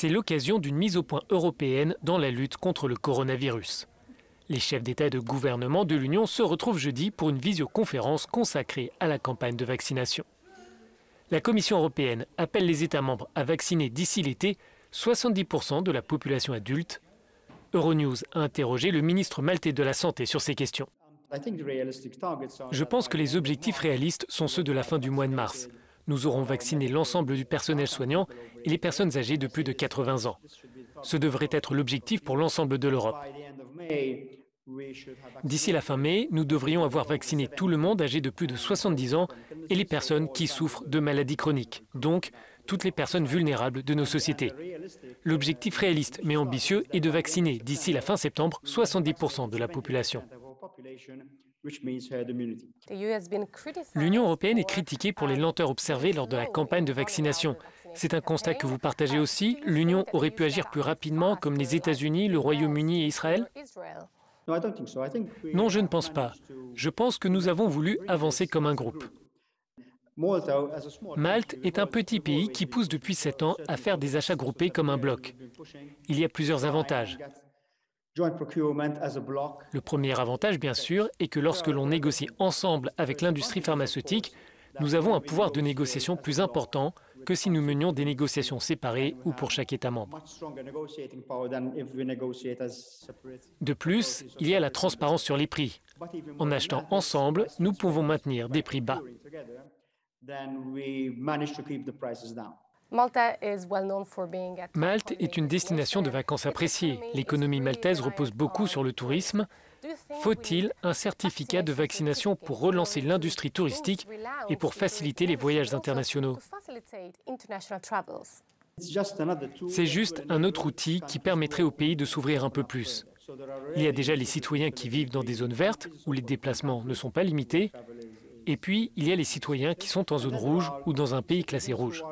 C'est l'occasion d'une mise au point européenne dans la lutte contre le coronavirus. Les chefs d'État et de gouvernement de l'Union se retrouvent jeudi pour une visioconférence consacrée à la campagne de vaccination. La Commission européenne appelle les États membres à vacciner d'ici l'été 70% de la population adulte. Euronews a interrogé le ministre maltais de la Santé sur ces questions. Je pense que les objectifs réalistes sont ceux de la fin du mois de mars. Nous aurons vacciné l'ensemble du personnel soignant et les personnes âgées de plus de 80 ans. Ce devrait être l'objectif pour l'ensemble de l'Europe. D'ici la fin mai, nous devrions avoir vacciné tout le monde âgé de plus de 70 ans et les personnes qui souffrent de maladies chroniques, donc toutes les personnes vulnérables de nos sociétés. L'objectif réaliste mais ambitieux est de vacciner d'ici la fin septembre 70% de la population. L'Union européenne est critiquée pour les lenteurs observées lors de la campagne de vaccination. C'est un constat que vous partagez aussi. L'Union aurait pu agir plus rapidement, comme les États-Unis, le Royaume-Uni et Israël? Non, je ne pense pas. Je pense que nous avons voulu avancer comme un groupe. Malte est un petit pays qui pousse depuis 7 ans à faire des achats groupés comme un bloc. Il y a plusieurs avantages. Le premier avantage, bien sûr, est que lorsque l'on négocie ensemble avec l'industrie pharmaceutique, nous avons un pouvoir de négociation plus important que si nous menions des négociations séparées ou pour chaque État membre. De plus, il y a la transparence sur les prix. En achetant ensemble, nous pouvons maintenir des prix bas. Malte est une destination de vacances appréciée. L'économie maltaise repose beaucoup sur le tourisme. Faut-il un certificat de vaccination pour relancer l'industrie touristique et pour faciliter les voyages internationaux? C'est juste un autre outil qui permettrait au pays de s'ouvrir un peu plus. Il y a déjà les citoyens qui vivent dans des zones vertes où les déplacements ne sont pas limités. Et puis, il y a les citoyens qui sont en zone rouge ou dans un pays classé rouge.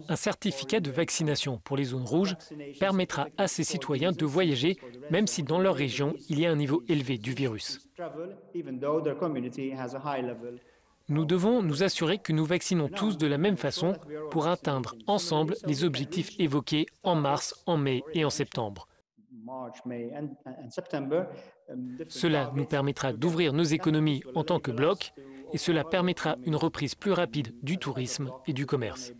Un certificat de vaccination pour les zones rouges permettra à ces citoyens de voyager même si dans leur région, il y a un niveau élevé du virus. Nous devons nous assurer que nous vaccinons tous de la même façon pour atteindre ensemble les objectifs évoqués en mars, en mai et en septembre. Cela nous permettra d'ouvrir nos économies en tant que bloc et cela permettra une reprise plus rapide du tourisme et du commerce.